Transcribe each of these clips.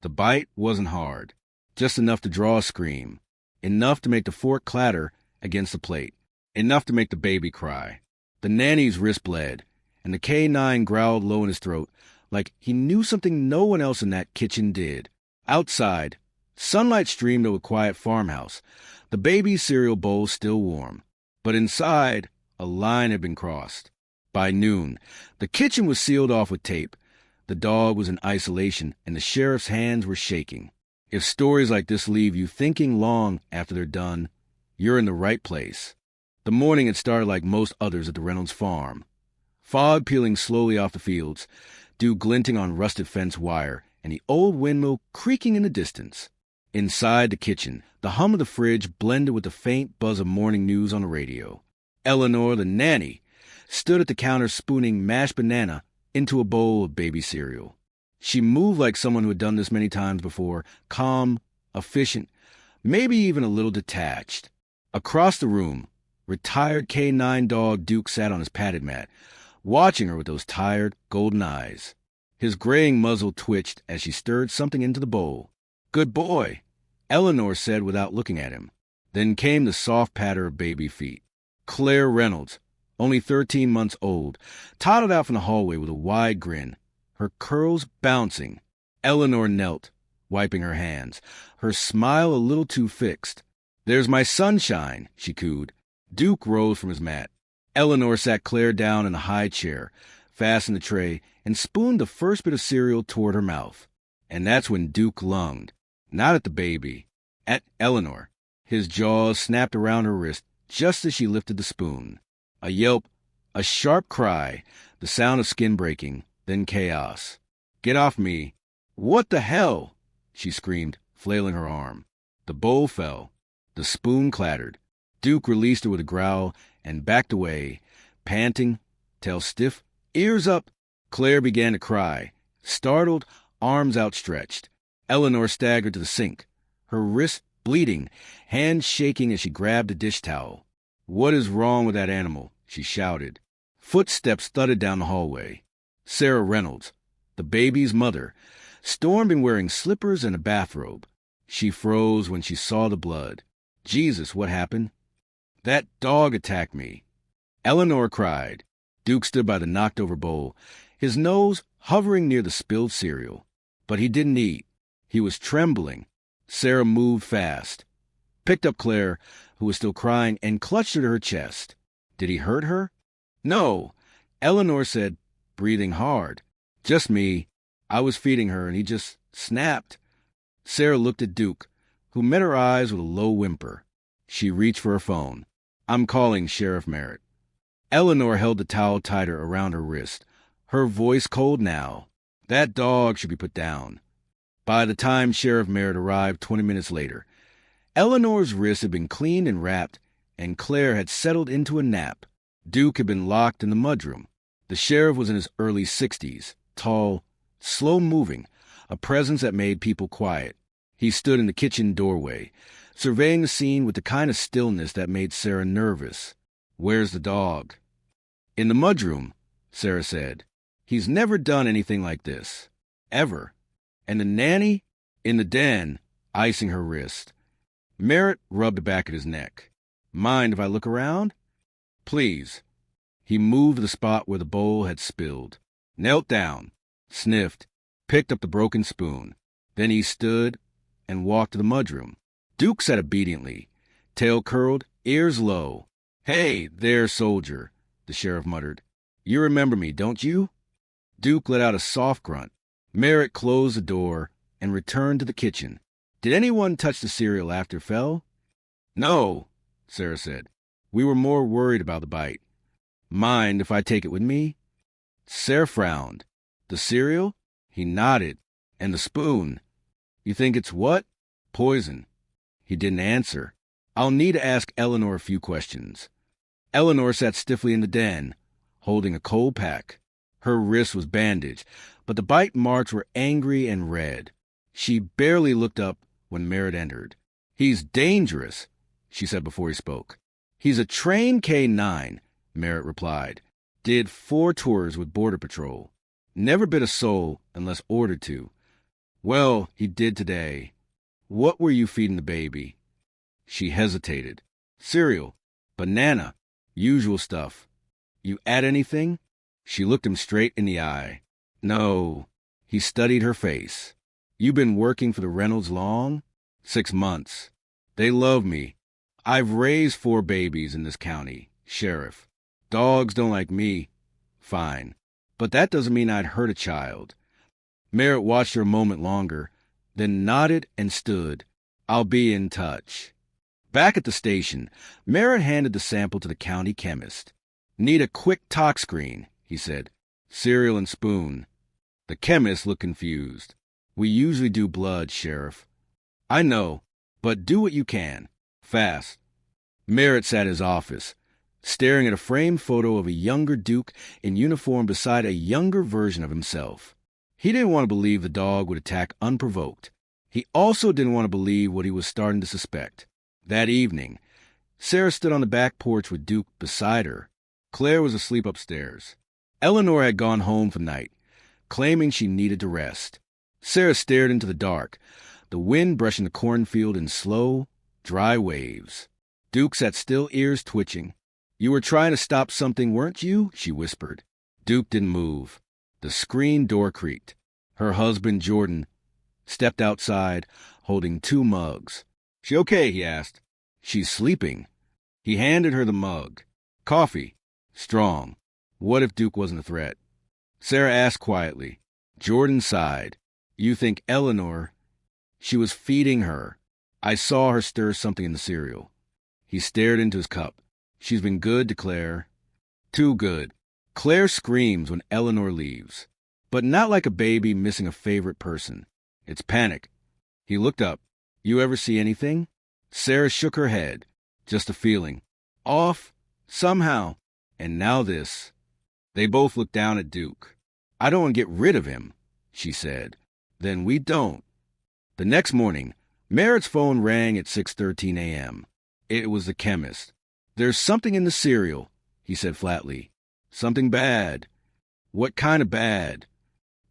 The bite wasn't hard, just enough to draw a scream, enough to make the fork clatter against the plate, enough to make the baby cry. The nanny's wrist bled, and the K9 growled low in his throat like he knew something no one else in that kitchen did. Outside, sunlight streamed over a quiet farmhouse, the baby's cereal bowl still warm. But inside, a line had been crossed. By noon, the kitchen was sealed off with tape. The dog was in isolation, and the sheriff's hands were shaking. If stories like this leave you thinking long after they're done, you're in the right place. The morning had started like most others at the Reynolds farm. Fog peeling slowly off the fields, dew glinting on rusted fence wire, and the old windmill creaking in the distance. Inside the kitchen, the hum of the fridge blended with the faint buzz of morning news on the radio. Eleanor, the nanny, stood at the counter spooning mashed banana into a bowl of baby cereal. She moved like someone who had done this many times before, calm, efficient, maybe even a little detached. Across the room, retired K9 dog Duke sat on his padded mat, watching her with those tired, golden eyes. His graying muzzle twitched as she stirred something into the bowl. "Good boy," Eleanor said without looking at him. Then came the soft patter of baby feet. Claire Reynolds, only 13 months old, toddled out from the hallway with a wide grin, her curls bouncing. Eleanor knelt, wiping her hands, her smile a little too fixed. "There's my sunshine," she cooed. Duke rose from his mat. Eleanor sat Claire down in a high chair, fastened the tray, and spooned the first bit of cereal toward her mouth. And that's when Duke lunged, not at the baby, at Eleanor. His jaws snapped around her wrist just as she lifted the spoon. A yelp, a sharp cry, the sound of skin breaking, then chaos. "Get off me!" "What the hell?" she screamed, flailing her arm. The bowl fell. The spoon clattered. Duke released her with a growl and backed away, panting, tail stiff, ears up. Claire began to cry, startled, arms outstretched. Eleanor staggered to the sink, her wrist bleeding, hands shaking as she grabbed a dish towel. "What is wrong with that animal?" she shouted. Footsteps thudded down the hallway. Sarah Reynolds, the baby's mother, stormed in wearing slippers and a bathrobe. She froze when she saw the blood. "Jesus, what happened?" "That dog attacked me," Eleanor cried. Duke stood by the knocked-over bowl, his nose hovering near the spilled cereal. But he didn't eat. He was trembling. Sarah moved fast, picked up Claire, who was still crying, and clutched her to her chest. "Did he hurt her?" "No," Eleanor said, breathing hard. "Just me. I was feeding her, and he just snapped." Sarah looked at Duke, who met her eyes with a low whimper. She reached for her phone. "I'm calling Sheriff Merritt." Eleanor held the towel tighter around her wrist, her voice cold now. "That dog should be put down." By the time Sheriff Merritt arrived 20 minutes later, Eleanor's wrist had been cleaned and wrapped, and Claire had settled into a nap. Duke had been locked in the mudroom. The sheriff was in his early 60s, tall, slow-moving, a presence that made people quiet. He stood in the kitchen doorway, surveying the scene with the kind of stillness that made Sarah nervous. "Where's the dog?" "In the mudroom," Sarah said. "He's never done anything like this. Ever." "And the nanny?" "In the den," icing her wrist. Merritt rubbed the back of his neck. "Mind if I look around?" "Please." He moved to the spot where the bowl had spilled, knelt down, sniffed, picked up the broken spoon. Then he stood and walked to the mudroom. Duke sat obediently, tail curled, ears low. "Hey, there, soldier," the sheriff muttered. "You remember me, don't you?" Duke let out a soft grunt. Merritt closed the door and returned to the kitchen. "Did anyone touch the cereal after it fell?" "No," Sarah said. "We were more worried about the bite." "Mind if I take it with me?" Sarah frowned. "The cereal?" He nodded. "And the spoon?" "You think it's what?" "Poison." He didn't answer. "I'll need to ask Eleanor a few questions." Eleanor sat stiffly in the den, holding a cold pack. Her wrist was bandaged, but the bite marks were angry and red. She barely looked up when Merritt entered. "He's dangerous," she said before he spoke. "He's a trained K9, Merritt replied. "Did 4 tours with Border Patrol. Never bit a soul unless ordered to. Well, he did today. What were you feeding the baby? She hesitated. Cereal. Banana. Usual stuff. You add anything? She looked him straight in the eye. No. He studied her face. You been working for the Reynolds long? 6 months. They love me. I've raised 4 babies in this county. Sheriff. Dogs don't like me. Fine. But that doesn't mean I'd hurt a child. Merritt watched her a moment longer, then nodded and stood. I'll be in touch. Back at the station, Merritt handed the sample to the county chemist. Need a quick tox screen, he said. Cereal and spoon. The chemist looked confused. We usually do blood, Sheriff. I know, but do what you can. Fast. Merritt sat in his office, staring at a framed photo of a younger Duke in uniform beside a younger version of himself. He didn't want to believe the dog would attack unprovoked. He also didn't want to believe what he was starting to suspect. That evening, Sarah stood on the back porch with Duke beside her. Claire was asleep upstairs. Eleanor had gone home for the night, claiming she needed to rest. Sarah stared into the dark, the wind brushing the cornfield in slow, dry waves. Duke sat still, ears twitching. You were trying to stop something, weren't you? She whispered. Duke didn't move. The screen door creaked. Her husband, Jordan, stepped outside, holding 2 mugs. She okay? He asked. She's sleeping. He handed her the mug. Coffee. Strong. What if Duke wasn't a threat? Sarah asked quietly. Jordan sighed. You think Eleanor... She was feeding her. I saw her stir something in the cereal. He stared into his cup. She's been good to Claire. Too good. Claire screams when Eleanor leaves, but not like a baby missing a favorite person. It's panic. He looked up. You ever see anything? Sarah shook her head. Just a feeling. Off, somehow. And now this. They both looked down at Duke. I don't want to get rid of him, she said. Then we don't. The next morning, Merritt's phone rang at 6:13 a.m. It was the chemist. There's something in the cereal, he said flatly. Something bad. What kind of bad?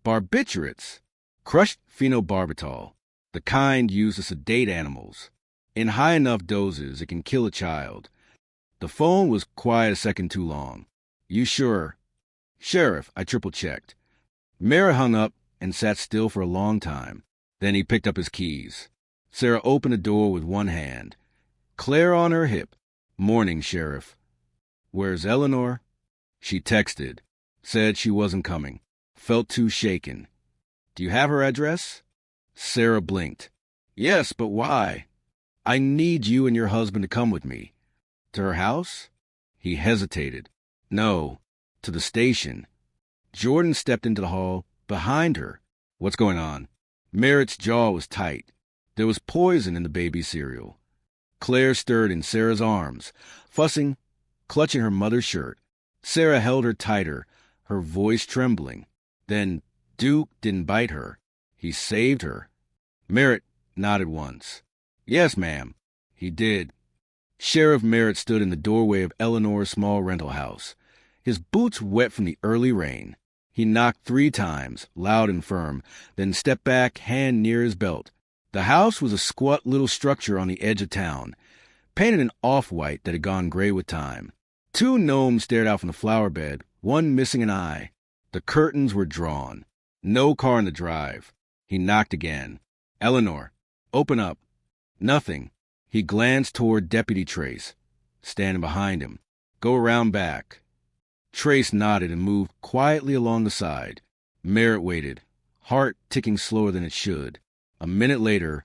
Barbiturates. Crushed phenobarbital. The kind used to sedate animals. In high enough doses, it can kill a child. The phone was quiet a second too long. You sure? Sheriff, I triple-checked. Merritt hung up and sat still for a long time. Then he picked up his keys. Sarah opened the door with one hand. Claire on her hip. Morning, Sheriff. Where's Eleanor? She texted. Said she wasn't coming. Felt too shaken. Do you have her address? Sarah blinked. Yes, but why? I need you and your husband to come with me. To her house? He hesitated. No, to the station. Jordan stepped into the hall behind her. What's going on? Merritt's jaw was tight. There was poison in the baby cereal. Claire stirred in Sarah's arms, fussing, clutching her mother's shirt. Sarah held her tighter, her voice trembling. Then Duke didn't bite her. He saved her. Merritt nodded once. Yes, ma'am. He did. Sheriff Merritt stood in the doorway of Eleanor's small rental house, his boots wet from the early rain. He knocked 3 times, loud and firm, then stepped back, hand near his belt. The house was a squat little structure on the edge of town, painted in off-white that had gone gray with time. 2 gnomes stared out from the flower bed, one missing an eye. The curtains were drawn. No car in the drive. He knocked again. Eleanor, open up. Nothing. He glanced toward Deputy Trace, standing behind him. Go around back. Trace nodded and moved quietly along the side. Merritt waited, heart ticking slower than it should. A minute later,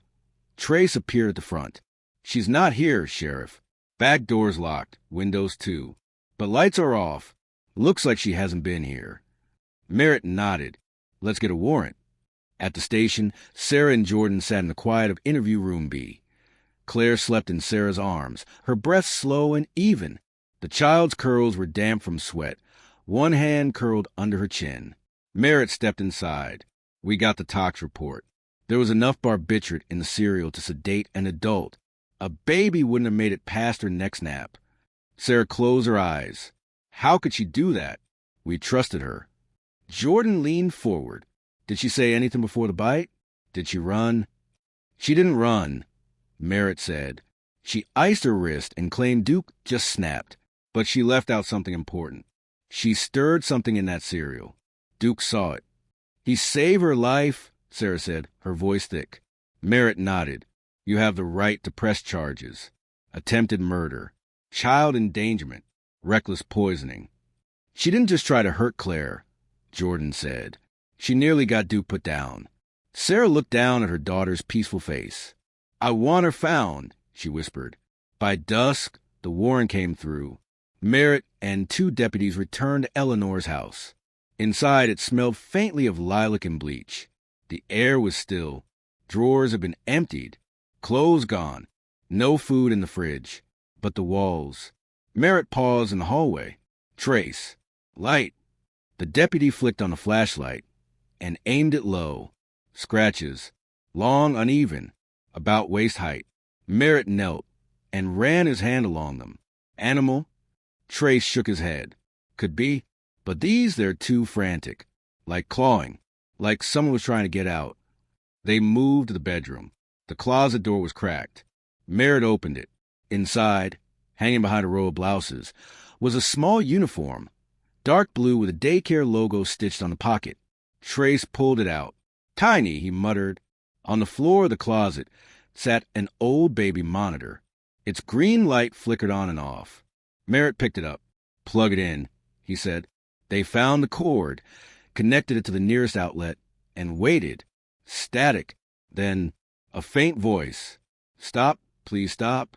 Trace appeared at the front. She's not here, Sheriff. Back door's locked, windows too. But lights are off. Looks like she hasn't been here. Merritt nodded. Let's get a warrant. At the station, Sarah and Jordan sat in the quiet of interview room B. Claire slept in Sarah's arms, her breath slow and even. The child's curls were damp from sweat. One hand curled under her chin. Merritt stepped inside. We got the tox report. There was enough barbiturate in the cereal to sedate an adult. A baby wouldn't have made it past her next nap. Sarah closed her eyes. How could she do that? We trusted her. Jordan leaned forward. Did she say anything before the bite? Did she run? She didn't run, Merritt said. She iced her wrist and claimed Duke just snapped, but she left out something important. She stirred something in that cereal. Duke saw it. He saved her life, Sarah said, her voice thick. Merritt nodded. You have the right to press charges. Attempted murder, child endangerment, reckless poisoning. She didn't just try to hurt Claire, Jordan said. She nearly got Duke put down. Sarah looked down at her daughter's peaceful face. I want her found, she whispered. By dusk, the warrant came through. Merritt and 2 deputies returned to Eleanor's house. Inside, it smelled faintly of lilac and bleach. The air was still. Drawers had been emptied. Clothes gone. No food in the fridge. But the walls. Merritt paused in the hallway. Trace. Light. The deputy flicked on the flashlight and aimed it low. Scratches. Long, uneven. About waist height. Merritt knelt and ran his hand along them. Animal? Trace shook his head. Could be. But they're too frantic. Like clawing. Like someone was trying to get out. They moved to the bedroom. The closet door was cracked. Merritt opened it. Inside, hanging behind a row of blouses, was a small uniform. Dark blue with a daycare logo stitched on the pocket. Trace pulled it out. Tiny, he muttered. On the floor of the closet sat an old baby monitor. Its green light flickered on and off. Merritt picked it up. Plug it in, he said. They found the cord, connected it to the nearest outlet, and waited. Static. Then a faint voice. Stop, please stop.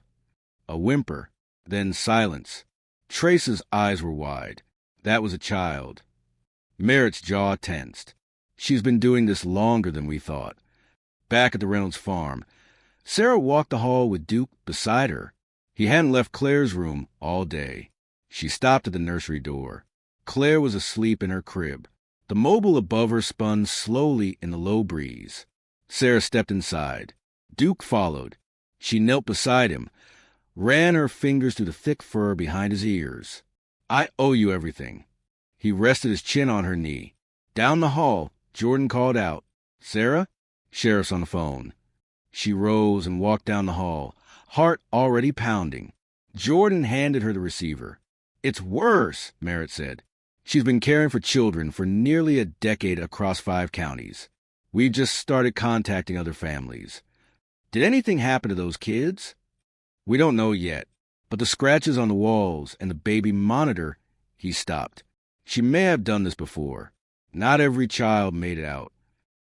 A whimper. Then silence. Trace's eyes were wide. That was a child. Merritt's jaw tensed. She's been doing this longer than we thought. Back at the Reynolds farm, Sarah walked the hall with Duke beside her. He hadn't left Claire's room all day. She stopped at the nursery door. Claire was asleep in her crib. The mobile above her spun slowly in the low breeze. Sarah stepped inside. Duke followed. She knelt beside him, ran her fingers through the thick fur behind his ears. I owe you everything. He rested his chin on her knee. Down the hall, Jordan called out, Sarah? Sheriff's on the phone. She rose and walked down the hall, heart already pounding. Jordan handed her the receiver. It's worse, Merritt said. She's been caring for children for nearly a decade across 5 counties. We've just started contacting other families. Did anything happen to those kids? We don't know yet, but the scratches on the walls and the baby monitor, he stopped. She may have done this before. Not every child made it out.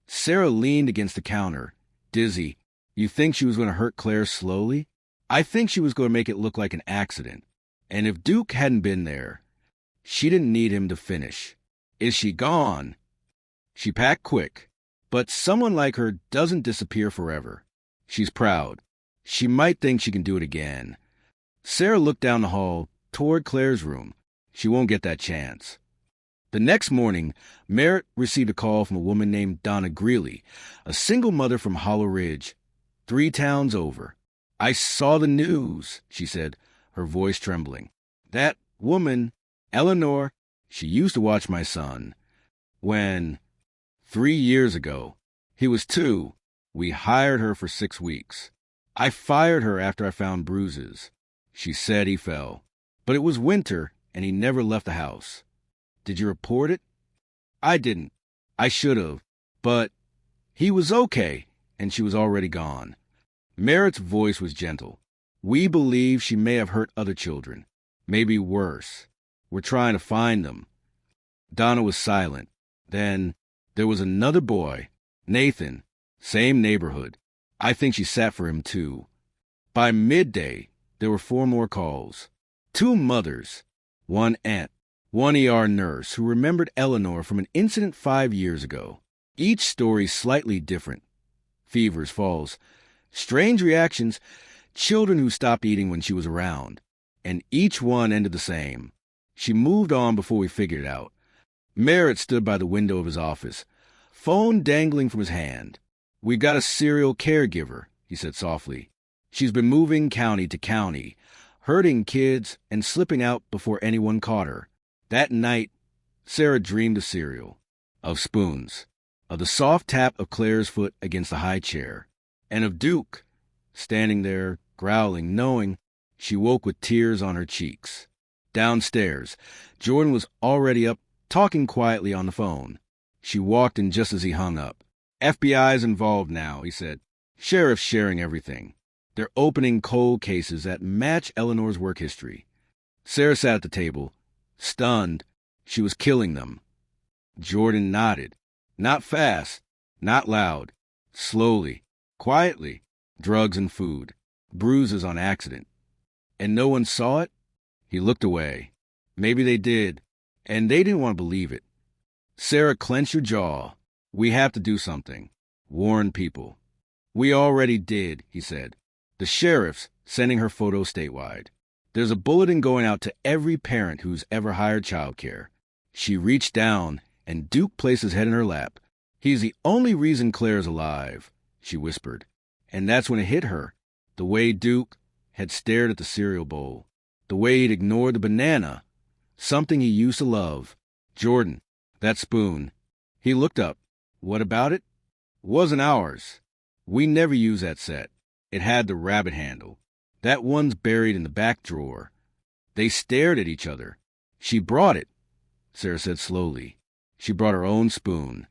Sarah leaned against the counter, dizzy. You think she was going to hurt Claire slowly? I think she was going to make it look like an accident. And if Duke hadn't been there, she didn't need him to finish. Is she gone? She packed quick. But someone like her doesn't disappear forever. She's proud. She might think she can do it again. Sarah looked down the hall toward Claire's room. She won't get that chance. The next morning, Merritt received a call from a woman named Donna Greeley, a single mother from Hollow Ridge, 3 towns over. I saw the news, she said, her voice trembling. That woman, Eleanor, she used to watch my son. When, 3 years ago, he was 2, we hired her for 6 weeks. I fired her after I found bruises. She said he fell. But it was winter, and he never left the house. Did you report it? I didn't. I should have. But he was okay, and she was already gone. Merritt's voice was gentle. We believe she may have hurt other children. Maybe worse. We're trying to find them. Donna was silent. Then there was another boy, Nathan, same neighborhood. I think she sat for him too. By midday, there were 4 more calls. 2 mothers, 1 aunt, 1 ER nurse who remembered Eleanor from an incident 5 years ago. Each story slightly different. Fevers, falls, strange reactions, children who stopped eating when she was around. And each one ended the same. She moved on before we figured it out. Merritt stood by the window of his office, phone dangling from his hand. We've got a serial caregiver, he said softly. She's been moving county to county, hurting kids and slipping out before anyone caught her. That night, Sarah dreamed of cereal, of spoons. of the soft tap of Claire's foot against the high chair, and of Duke, standing there, growling, knowing. She woke with tears on her cheeks. Downstairs, Jordan was already up, talking quietly on the phone. She walked in just as he hung up. FBI's involved now, he said. Sheriff's sharing everything. They're opening cold cases that match Eleanor's work history. Sarah sat at the table, stunned. She was killing them. Jordan nodded. Not fast, not loud. Slowly, quietly. Drugs and food. Bruises on accident. And no one saw it? He looked away. Maybe they did, and they didn't want to believe it. Sarah, clench your jaw. We have to do something. Warn people. We already did, he said. The sheriff's sending her photo statewide. There's a bulletin going out to every parent who's ever hired childcare. She reached down, and Duke placed his head in her lap. He's the only reason Claire's alive, she whispered. And that's when it hit her. The way Duke had stared at the cereal bowl. The way he'd ignored the banana. Something he used to love. Jordan, that spoon. He looked up. What about it? Wasn't ours. We never used that set. It had the rabbit handle. That one's buried in the back drawer. They stared at each other. She brought it, Sarah said slowly. She brought her own spoon.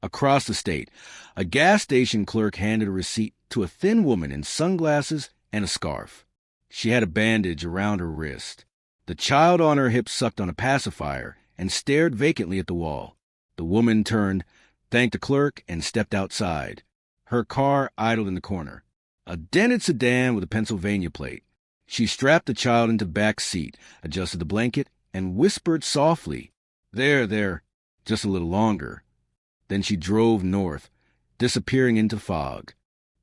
Across the state, a gas station clerk handed a receipt to a thin woman in sunglasses and a scarf. She had a bandage around her wrist. The child on her hip sucked on a pacifier and stared vacantly at the wall. The woman turned, thanked the clerk, and stepped outside. Her car idled in the corner. A dented sedan with a Pennsylvania plate. She strapped the child into the back seat, adjusted the blanket, and whispered softly, There, just a little longer. Then she drove north, disappearing into fog.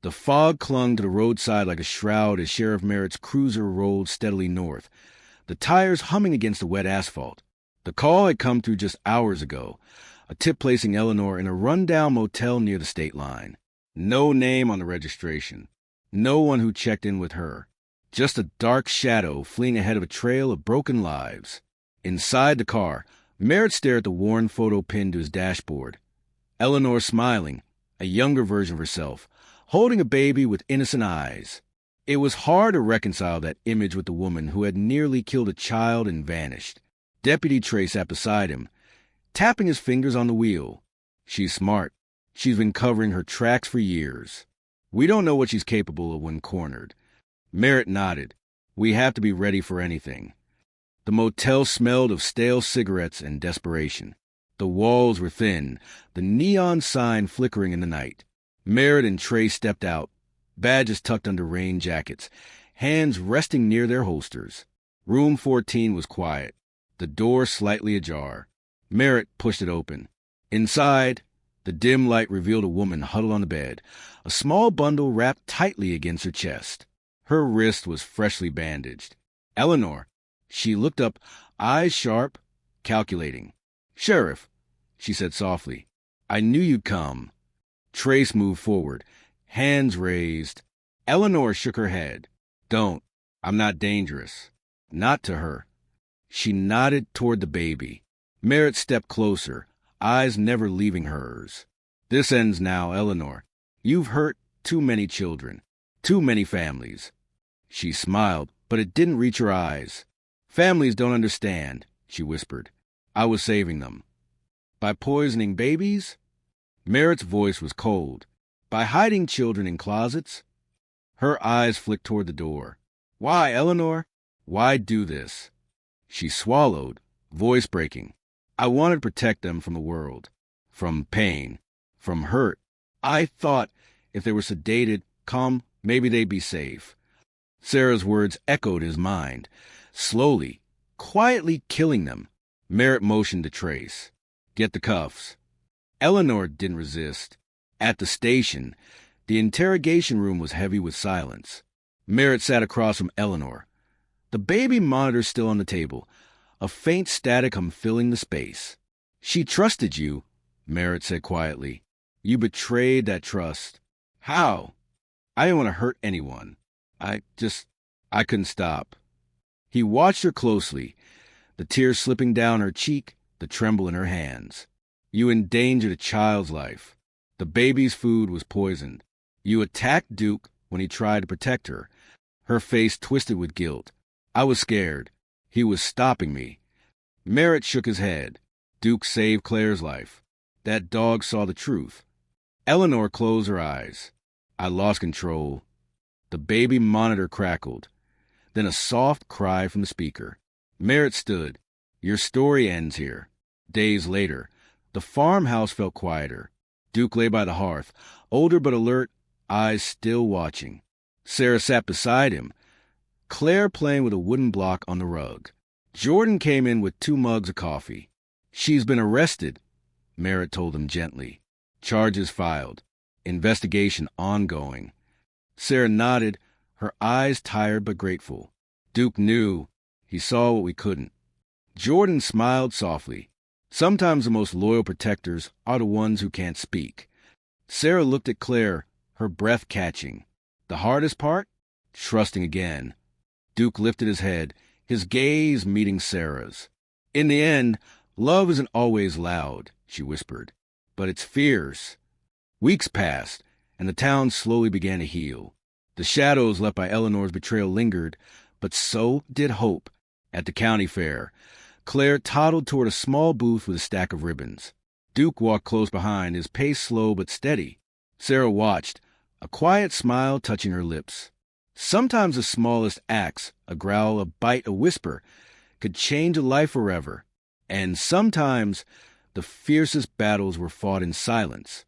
The fog clung to the roadside like a shroud as Sheriff Merritt's cruiser rolled steadily north, the tires humming against the wet asphalt. The call had come through just hours ago, a tip placing Eleanor in a rundown motel near the state line. No name on the registration. No one who checked in with her. Just a dark shadow fleeing ahead of a trail of broken lives. Inside the car, Merritt stared at the worn photo pinned to his dashboard. Eleanor smiling, a younger version of herself, holding a baby with innocent eyes. It was hard to reconcile that image with the woman who had nearly killed a child and vanished. Deputy Trey sat beside him, tapping his fingers on the wheel. She's smart. She's been covering her tracks for years. We don't know what she's capable of when cornered. Merritt nodded. We have to be ready for anything. The motel smelled of stale cigarettes and desperation. The walls were thin, the neon sign flickering in the night. Merritt and Trey stepped out, badges tucked under rain jackets, hands resting near their holsters. Room 14 was quiet, the door slightly ajar. Merritt pushed it open. Inside, the dim light revealed a woman huddled on the bed, a small bundle wrapped tightly against her chest. Her wrist was freshly bandaged. Eleanor. She looked up, eyes sharp, calculating. Sheriff, she said softly. I knew you'd come. Trace moved forward, hands raised. Eleanor shook her head. Don't. I'm not dangerous. Not to her. She nodded toward the baby. Merritt stepped closer, eyes never leaving hers. This ends now, Eleanor. You've hurt too many children, too many families. She smiled, but it didn't reach her eyes. Families don't understand, she whispered. I was saving them. By poisoning babies? Merritt's voice was cold. By hiding children in closets? Her eyes flicked toward the door. Why, Eleanor? Why do this? She swallowed, voice breaking. I wanted to protect them from the world, from pain, from hurt. I thought if they were sedated, calm, maybe they'd be safe. Sarah's words echoed his mind, slowly, quietly killing them. Merritt motioned to Trace. Get the cuffs. Eleanor didn't resist. At the station, the interrogation room was heavy with silence. Merritt sat across from Eleanor. The baby monitor still on the table, a faint static hum filling the space. She trusted you, Merritt said quietly. You betrayed that trust. How? I didn't want to hurt anyone. I couldn't stop. He watched her closely, the tears slipping down her cheek, the tremble in her hands. You endangered a child's life. The baby's food was poisoned. You attacked Duke when he tried to protect her. Her face twisted with guilt. I was scared. He was stopping me. Merritt shook his head. Duke saved Claire's life. That dog saw the truth. Eleanor closed her eyes. I lost control. The baby monitor crackled. Then a soft cry from the speaker. Merritt stood. Your story ends here. Days later, the farmhouse felt quieter. Duke lay by the hearth, older but alert, eyes still watching. Sarah sat beside him, Claire playing with a wooden block on the rug. Jordan came in with 2 mugs of coffee. She's been arrested, Merritt told him gently. Charges filed. Investigation ongoing. Sarah nodded, her eyes tired but grateful. Duke knew. He saw what we couldn't. Jordan smiled softly. Sometimes the most loyal protectors are the ones who can't speak. Sarah looked at Claire, her breath catching. The hardest part? Trusting again. Duke lifted his head, his gaze meeting Sarah's. In the end, love isn't always loud, she whispered, but it's fierce. Weeks passed, and the town slowly began to heal. The shadows left by Eleanor's betrayal lingered, but so did hope. At the county fair, Claire toddled toward a small booth with a stack of ribbons. Duke walked close behind, his pace slow but steady. Sarah watched, a quiet smile touching her lips. Sometimes the smallest acts, a growl, a bite, a whisper, could change a life forever. And sometimes the fiercest battles were fought in silence.